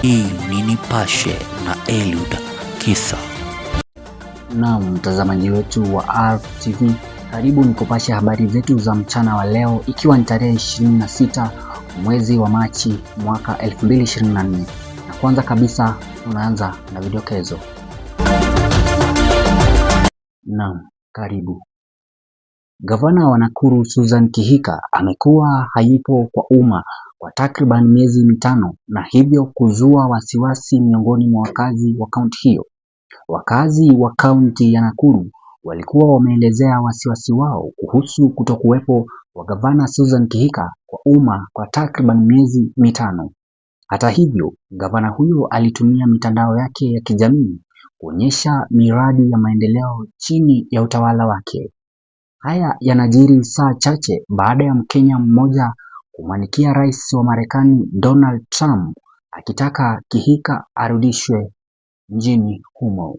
Hii ni Nipashe na Eliud Kisa. Naam, mtazamaji wetu wa RTV, karibu nikupashe habari zetu za mchana wa leo, ikiwa ni tarehe 26 mwezi wa Machi mwaka 2024. Na kwanza kabisa tunaanza na vidokezo. Naam, karibu. Gavana wa Nakuru Susan Kihika amekuwa hayupo kwa umma kwa takriban miezi mitano na hivyo kuzua wasiwasi miongoni mwa wakazi wa kaunti hiyo. Wakazi wa kaunti ya Nakuru walikuwa wameelezea wasiwasi wao kuhusu kutokuwepo wa gavana Susan Kihika kwa umma kwa takriban miezi mitano. Hata hivyo, gavana huyo alitumia mitandao yake ya kijamii kuonyesha miradi ya maendeleo chini ya utawala wake. Haya yanajiri saa chache baada ya Mkenya mmoja kumwandikia rais wa Marekani Donald Trump akitaka Kihika arudishwe mjini humo.